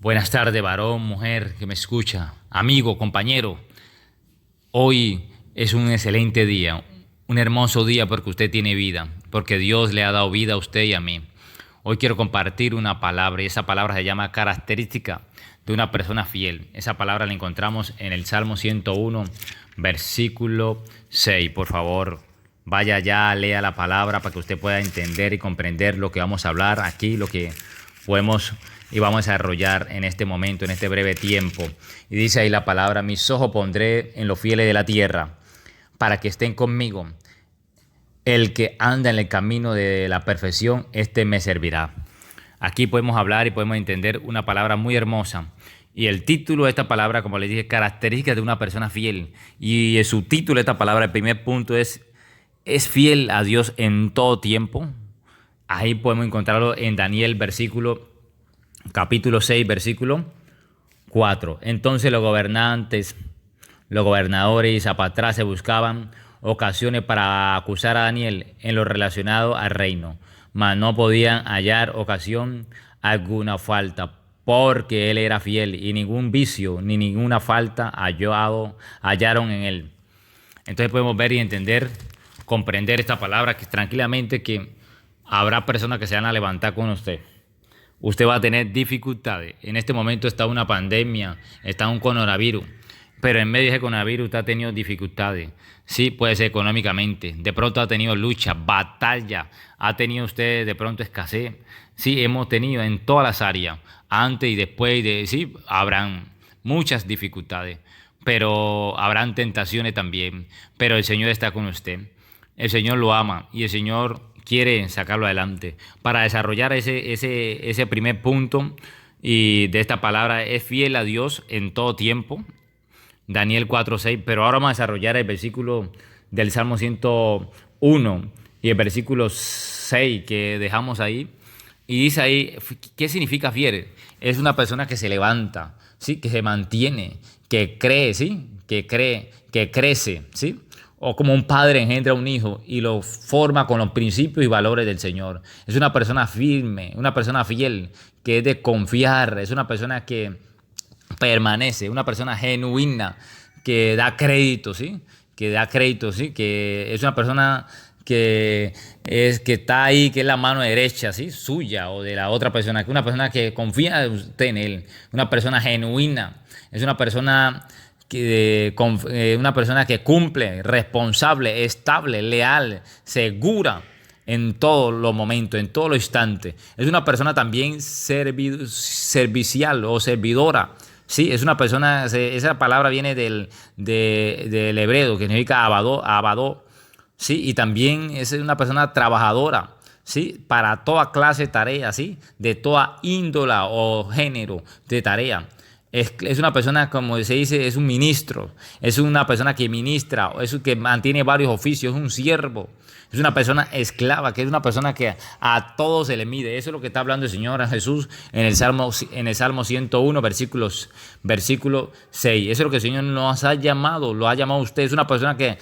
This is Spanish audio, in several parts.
Buenas tardes, varón, mujer que me escucha, amigo, compañero. Hoy es un excelente día, un hermoso día porque usted tiene vida, porque Dios le ha dado vida a usted y a mí. Hoy quiero compartir una palabra y esa palabra se llama característica de una persona fiel. Esa palabra la encontramos en el Salmo 101, versículo 6. Por favor, vaya ya, lea la palabra para que usted pueda entender y comprender lo que vamos a hablar aquí, lo que podemos y vamos a desarrollar en este momento, en este breve tiempo. Y dice ahí la palabra: mis ojos pondré en los fieles de la tierra, para que estén conmigo. El que anda en el camino de la perfección, este me servirá. Aquí podemos hablar y podemos entender una palabra muy hermosa. Y el título de esta palabra, como les dije, características de una persona fiel. Y el subtítulo de esta palabra, el primer punto ¿es fiel a Dios en todo tiempo? Ahí podemos encontrarlo en Daniel, capítulo 6, versículo 4. Entonces los gobernantes, los gobernadores y zapatraces buscaban ocasiones para acusar a Daniel en lo relacionado al reino, mas no podían hallar ocasión alguna falta, porque él era fiel y ningún vicio ni ninguna falta hallaron en él. Entonces podemos ver y entender, comprender esta palabra que tranquilamente que habrá personas que se van a levantar con usted. Usted va a tener dificultades. En este momento está una pandemia, está un coronavirus, pero en medio de ese coronavirus usted ha tenido dificultades. Sí, puede ser económicamente, de pronto ha tenido lucha, batalla, ha tenido usted de pronto escasez. Sí, hemos tenido en todas las áreas, antes y después sí, habrán muchas dificultades, pero habrán tentaciones también, pero el Señor está con usted. El Señor lo ama y el Señor quiere sacarlo adelante. Para desarrollar ese primer punto y de esta palabra, es fiel a Dios en todo tiempo. Daniel 4:6, pero ahora vamos a desarrollar el versículo del Salmo 101 y el versículo 6 que dejamos ahí. Y dice ahí, ¿qué significa fiel? Es una persona que se levanta, ¿sí? Que se mantiene, que cree, ¿sí? Que crece, ¿sí? O como un padre engendra a un hijo y lo forma con los principios y valores del Señor. Es una persona firme, una persona fiel, que es de confiar, es una persona que permanece, una persona genuina, que da crédito, ¿sí? Que da crédito, ¿sí? Que es una persona que está ahí, que es la mano derecha, ¿sí? Suya o de la otra persona, que una persona que confía usted en él, una persona genuina, es una persona una persona que cumple, responsable, estable, leal, segura en todos los momentos, en todos los instantes. Es una persona también servicial o servidora. Sí, es una persona, esa palabra viene del hebreo, que significa abadó, sí, y también es una persona trabajadora, sí, para toda clase de tarea, sí, de toda índola o género de tarea. Es una persona, como se dice, es un ministro, es una persona que ministra, es que mantiene varios oficios, es un siervo, es una persona esclava, que es una persona que a todos se le mide. Eso es lo que está hablando el Señor Jesús en el Salmo 101, versículo 6. Eso es lo que el Señor nos ha llamado, lo ha llamado a usted. Es una persona que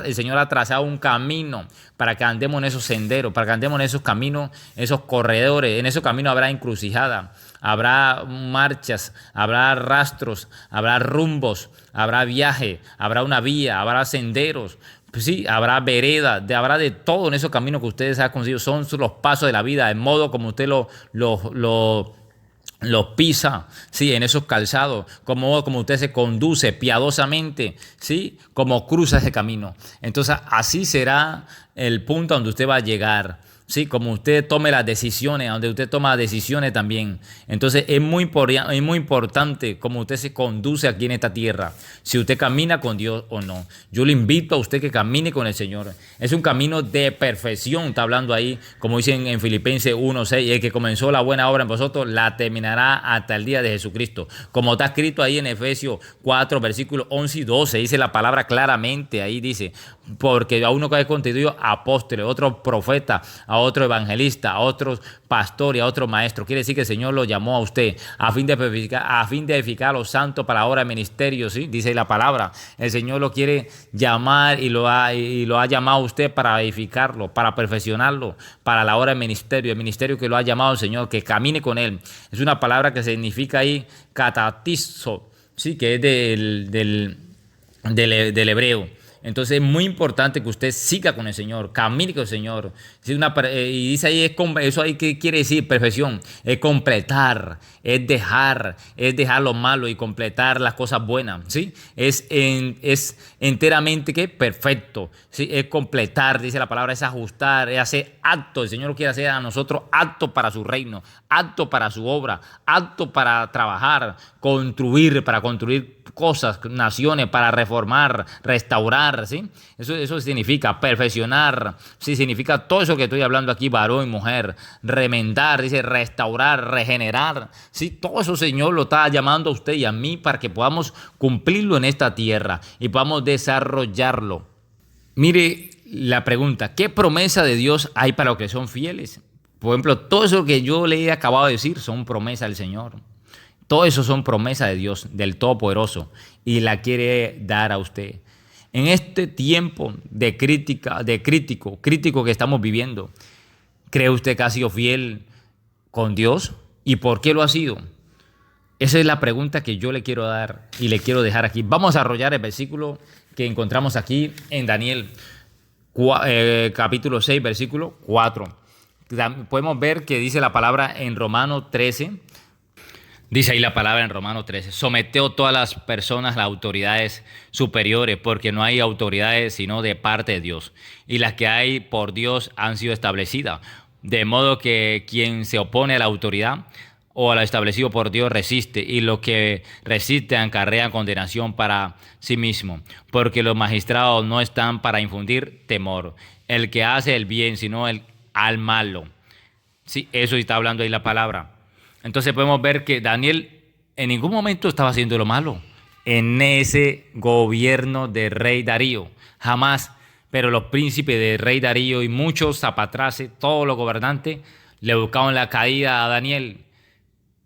el Señor ha trazado un camino para que andemos en esos senderos, para que andemos en esos caminos, esos corredores. En esos caminos habrá encrucijada, habrá marchas, habrá rastros, habrá rumbos, habrá viaje, habrá una vía, habrá senderos. Pues sí, habrá vereda, habrá de todo en esos caminos que ustedes han conseguido. Son los pasos de la vida, el modo como usted los pisa, sí, en esos calzados, como usted se conduce piadosamente, sí, como cruza ese camino. Entonces, así será el punto donde usted va a llegar. Sí, como usted tome las decisiones, donde usted toma decisiones también. Entonces es muy importante cómo usted se conduce aquí en esta tierra, si usted camina con Dios o no. Yo le invito a usted que camine con el Señor. Es un camino de perfección, está hablando ahí, como dicen en Filipenses 1:6, el que comenzó la buena obra en vosotros la terminará hasta el día de Jesucristo. Como está escrito ahí en Efesios 4, versículos 11 y 12, dice la palabra claramente, ahí dice, porque a uno que ha constituido apóstoles, a otro profeta, a otro evangelista, a otros pastores, a otro maestro. Quiere decir que el Señor lo llamó a usted a fin de edificar a los santos para la obra de ministerio, ¿sí? Dice la palabra. El Señor lo quiere llamar y lo ha llamado a usted para edificarlo, para perfeccionarlo, para la obra de ministerio, el ministerio que lo ha llamado el Señor, que camine con Él. Es una palabra que significa ahí catatizo, ¿sí? Que es del hebreo. Entonces es muy importante que usted siga con el Señor, camine con el Señor. Y dice ahí, eso ahí que quiere decir perfección, es completar, es dejar lo malo y completar las cosas buenas, ¿sí? Es enteramente ¿qué? Perfecto, ¿sí? Es completar, dice la palabra, es ajustar, es hacer acto. El Señor lo quiere hacer a nosotros acto para su reino, acto para su obra, acto para trabajar, para construir cosas, naciones, para reformar, restaurar, ¿sí? Eso significa perfeccionar, sí, significa todo eso que estoy hablando aquí, varón y mujer, remendar, dice restaurar, regenerar, sí, todo eso Señor lo está llamando a usted y a mí para que podamos cumplirlo en esta tierra y podamos desarrollarlo. Mire la pregunta, ¿qué promesa de Dios hay para los que son fieles? Por ejemplo, todo eso que yo le he acabado de decir son promesas del Señor. Todo eso son promesas de Dios, del Todopoderoso, y la quiere dar a usted. En este tiempo de crítico que estamos viviendo, ¿cree usted que ha sido fiel con Dios? ¿Y por qué lo ha sido? Esa es la pregunta que yo le quiero dar y le quiero dejar aquí. Vamos a desarrollar el versículo que encontramos aquí en Daniel, capítulo 6, versículo 4. Podemos ver que dice la palabra en Romanos 13. Dice ahí la palabra en Romanos 13, sometió todas las personas a las autoridades superiores, porque no hay autoridades sino de parte de Dios, y las que hay por Dios han sido establecidas, de modo que quien se opone a la autoridad o a lo establecido por Dios resiste, y los que resisten acarrean condenación para sí mismo, porque los magistrados no están para infundir temor, el que hace el bien, sino al malo. Sí, eso está hablando ahí la palabra. Entonces podemos ver que Daniel en ningún momento estaba haciendo lo malo en ese gobierno de rey Darío, jamás. Pero los príncipes de rey Darío y muchos zapatraces, todos los gobernantes, le buscaban la caída a Daniel,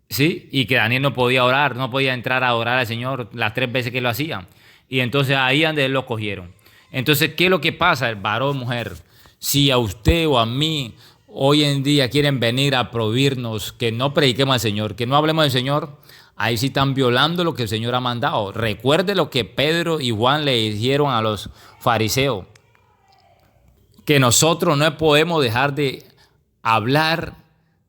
¿sí? Y que Daniel no podía orar, no podía entrar a orar al Señor las 3 veces que lo hacía. Y entonces ahí donde él lo cogieron. Entonces, ¿qué es lo que pasa, el varón, mujer? Si a usted o a mí hoy en día quieren venir a prohibirnos que no prediquemos al Señor, que no hablemos del Señor, ahí sí están violando lo que el Señor ha mandado. Recuerde lo que Pedro y Juan le dijeron a los fariseos, que nosotros no podemos dejar de hablar,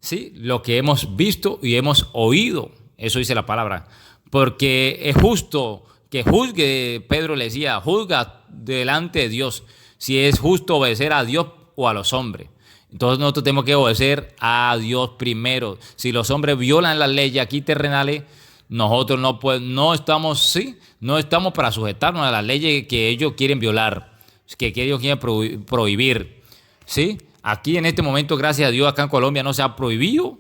¿sí?, lo que hemos visto y hemos oído. Eso dice la palabra. Porque es justo que juzgue, Pedro le decía, juzga delante de Dios si es justo obedecer a Dios o a los hombres. Entonces nosotros tenemos que obedecer a Dios primero. Si los hombres violan las leyes aquí terrenales, nosotros no estamos para sujetarnos a las leyes que ellos quieren violar, que ellos quieren prohibir, ¿sí? Aquí en este momento, gracias a Dios, acá en Colombia no se ha prohibido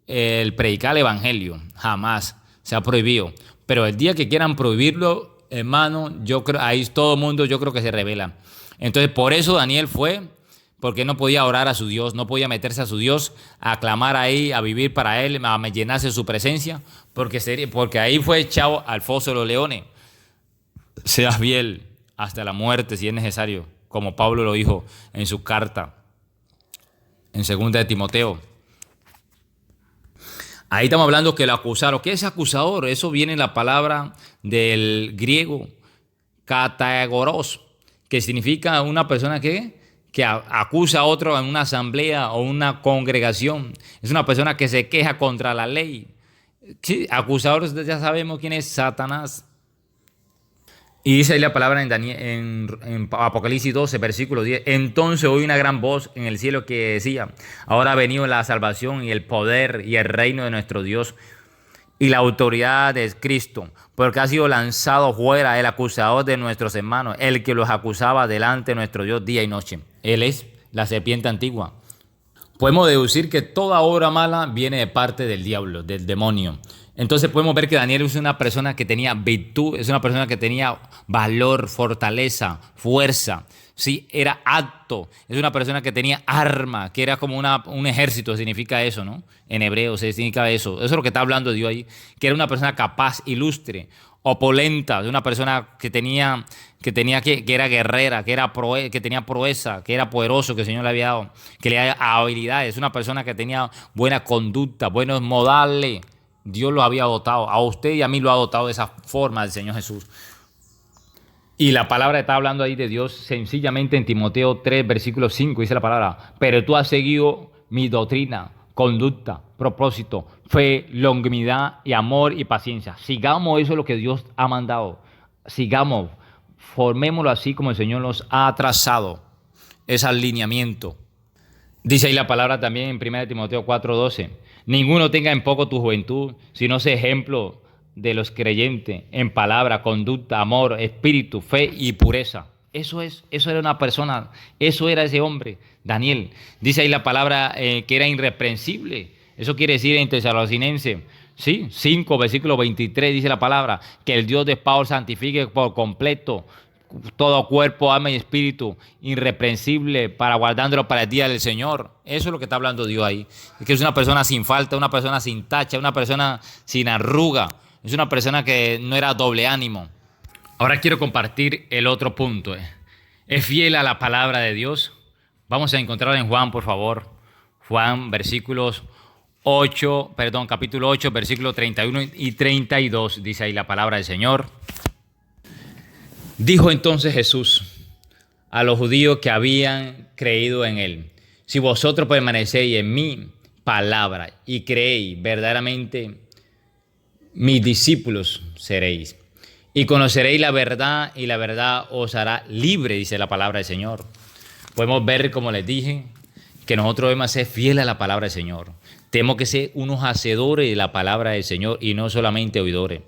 el predicar el evangelio, jamás se ha prohibido. Pero el día que quieran prohibirlo, hermano, yo creo ahí todo el mundo yo creo que se revela. Entonces por eso Daniel fue, porque no podía orar a su Dios, no podía meterse a su Dios, a clamar ahí, a vivir para Él, a llenarse de su presencia, porque ahí fue echado al foso de los leones. Sea fiel hasta la muerte si es necesario, como Pablo lo dijo en su carta, en 2 de Timoteo. Ahí estamos hablando que el acusador, ¿qué es acusador? Eso viene en la palabra del griego, katagoros, que significa una persona que acusa a otro en una asamblea o una congregación. Es una persona que se queja contra la ley. Sí, acusadores, ya sabemos quién es Satanás. Y dice ahí la palabra en Apocalipsis 12, versículo 10. Entonces oí una gran voz en el cielo que decía, ahora ha venido la salvación y el poder y el reino de nuestro Dios y la autoridad de Cristo, porque ha sido lanzado fuera el acusador de nuestros hermanos, el que los acusaba delante de nuestro Dios día y noche. Él es la serpiente antigua. Podemos deducir que toda obra mala viene de parte del diablo, del demonio. Entonces podemos ver que Daniel es una persona que tenía virtud, es una persona que tenía valor, fortaleza, fuerza, Sí, era apto. Es una persona que tenía arma, que era como un ejército, significa eso, ¿no? En hebreo se significa eso. Eso es lo que está hablando Dios ahí, que era una persona capaz, ilustre, opulenta, una persona que era guerrera, que tenía proeza, que era poderoso, que el Señor le había dado, que le había habilidades, una persona que tenía buena conducta, buenos modales. Dios lo había dotado, a usted y a mí lo ha dotado de esa forma el Señor Jesús. Y la palabra está hablando ahí de Dios sencillamente en Timoteo 3, versículo 5, dice la palabra, pero tú has seguido mi doctrina, conducta, propósito, fe, longanimidad y amor y paciencia. Sigamos eso, es lo que Dios ha mandado. Sigamos, formémoslo así como el Señor nos ha trazado, ese alineamiento. Dice ahí la palabra también en 1 Timoteo 4:12. Ninguno tenga en poco tu juventud, sino sea ejemplo de los creyentes en palabra, conducta, amor, espíritu, fe y pureza. Eso era una persona, eso era ese hombre, Daniel. Dice ahí la palabra que era irreprensible. Eso quiere decir en Tesalonicenses, ¿sí? 5, versículo 23 dice la palabra, que el Dios de paz santifique por completo todo cuerpo, alma y espíritu, irreprensible, para guardándolo para el día del Señor. Eso es lo que está hablando Dios ahí. Es que es una persona sin falta, una persona sin tacha, una persona sin arruga. Es una persona que no era doble ánimo. Ahora quiero compartir el otro punto. ¿Es fiel a la palabra de Dios? Vamos a encontrar en Juan, por favor. Juan, capítulo 8, versículos 31 y 32. Dice ahí la palabra del Señor. Dijo entonces Jesús a los judíos que habían creído en él: si vosotros permanecéis en mi palabra y creéis verdaderamente, mis discípulos seréis. Y conoceréis la verdad, y la verdad os hará libre, dice la palabra del Señor. Podemos ver, como les dije, que nosotros debemos ser fieles a la palabra del Señor. Tenemos que ser unos hacedores de la palabra del Señor y no solamente oidores.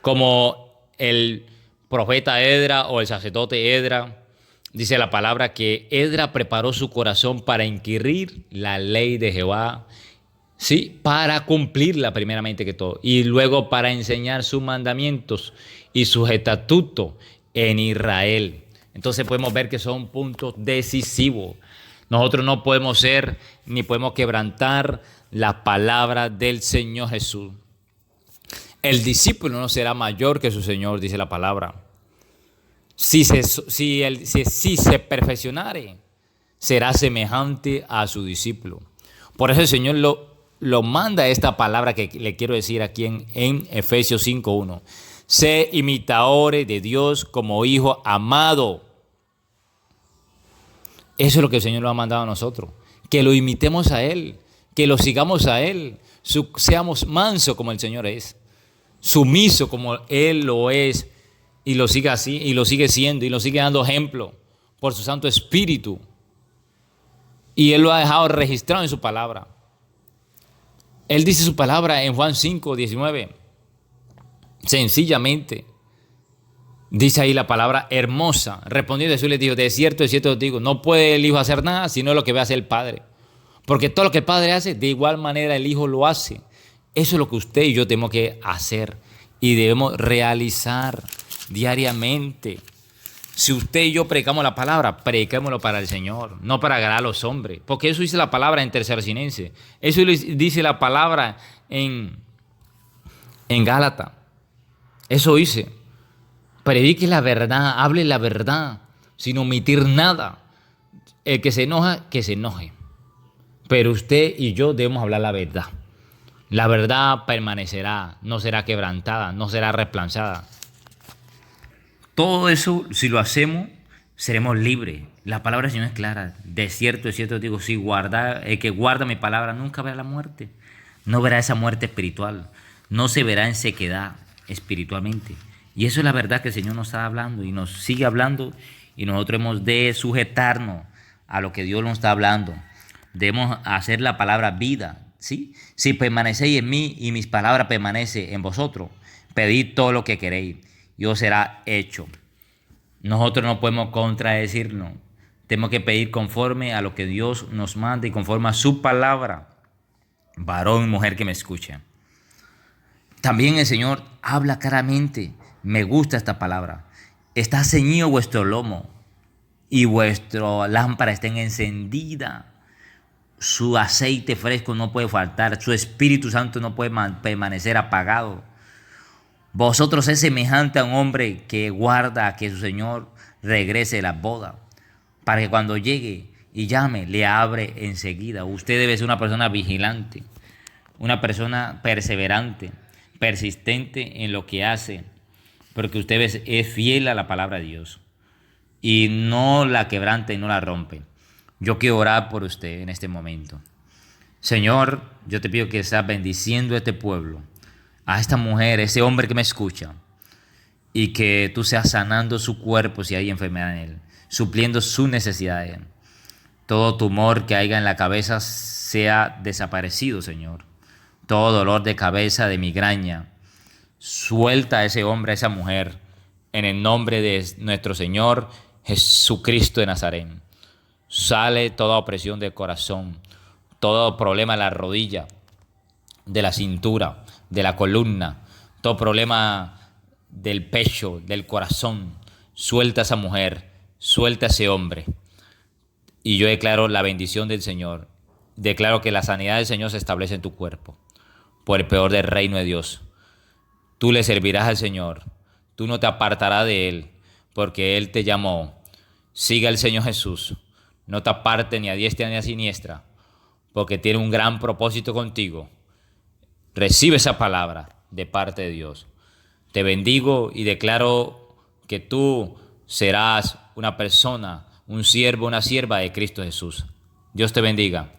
Como el profeta Edra o el sacerdote Edra, dice la palabra que Edra preparó su corazón para inquirir la ley de Jehová, sí, para cumplirla primeramente que todo, y luego para enseñar sus mandamientos y sus estatutos en Israel. Entonces podemos ver que son puntos decisivos. Nosotros no podemos ser ni podemos quebrantar la palabra del Señor Jesús. El discípulo no será mayor que su Señor, dice la palabra. Si se perfeccionare, será semejante a su discípulo. Por eso el Señor lo manda esta palabra que le quiero decir aquí en Efesios 5:1. Sé imitadores de Dios como hijo amado. Eso es lo que el Señor nos ha mandado a nosotros. Que lo imitemos a Él, que lo sigamos a Él, seamos mansos como el Señor es, sumiso como Él lo es, y lo sigue así, y lo sigue siendo, y lo sigue dando ejemplo por su Santo Espíritu. Y Él lo ha dejado registrado en su palabra. Él dice su palabra en Juan 5:19. Sencillamente, dice ahí la palabra hermosa. Respondiendo Jesús les dijo: de cierto os digo, no puede el Hijo hacer nada sino lo que ve hacer el Padre. Porque todo lo que el Padre hace, de igual manera el Hijo lo hace. Eso es lo que usted y yo tenemos que hacer y debemos realizar diariamente. Si usted y yo predicamos la palabra, prediquémoslo para el Señor, no para agradar a los hombres. Porque eso dice la palabra en Tesalonicenses. Eso dice la palabra en Gálatas. Eso dice. Predique la verdad, hable la verdad, sin omitir nada. El que se enoja, que se enoje. Pero usted y yo debemos hablar la verdad. La verdad permanecerá, no será quebrantada, no será reemplazada. Todo eso, si lo hacemos, seremos libres. La palabra del Señor es clara. De cierto digo, si el que guarda mi palabra nunca verá la muerte. No verá esa muerte espiritual. No se verá en sequedad espiritualmente. Y eso es la verdad que el Señor nos está hablando y nos sigue hablando. Y nosotros hemos de sujetarnos a lo que Dios nos está hablando. Debemos hacer la palabra vida, ¿sí? Si permanecéis en mí y mis palabras permanecen en vosotros, pedid todo lo que queréis y os será hecho. Nosotros no podemos contradecirnos. Tenemos que pedir conforme a lo que Dios nos manda y conforme a su palabra. Varón y mujer que me escuchan. También el Señor habla claramente. Me gusta esta palabra. Está ceñido vuestro lomo y vuestra lámpara estén encendida. Su aceite fresco no puede faltar, su Espíritu Santo no puede permanecer apagado. Vosotros es semejante a un hombre que guarda a que su Señor regrese de la boda, para que cuando llegue y llame, le abre enseguida. Usted debe ser una persona vigilante, una persona perseverante, persistente en lo que hace, porque usted es fiel a la palabra de Dios y no la quebranta y no la rompe. Yo quiero orar por usted en este momento. Señor, yo te pido que estás bendiciendo a este pueblo, a esta mujer, a ese hombre que me escucha, y que tú seas sanando su cuerpo si hay enfermedad en él, supliendo sus necesidades. Todo tumor que haya en la cabeza sea desaparecido, Señor. Todo dolor de cabeza, de migraña, suelta a ese hombre, a esa mujer, en el nombre de nuestro Señor Jesucristo de Nazaret. Sale toda opresión del corazón, todo problema de la rodilla, de la cintura, de la columna, todo problema del pecho, del corazón. Suelta a esa mujer, suelta a ese hombre. Y yo declaro la bendición del Señor. Declaro que la sanidad del Señor se establece en tu cuerpo, por el peor del reino de Dios. Tú le servirás al Señor, tú no te apartarás de Él, porque Él te llamó. Siga al Señor Jesús, no te aparte ni a diestra ni a siniestra, porque tiene un gran propósito contigo. Recibe esa palabra de parte de Dios. Te bendigo y declaro que tú serás una persona, un siervo, una sierva de Cristo Jesús. Dios te bendiga.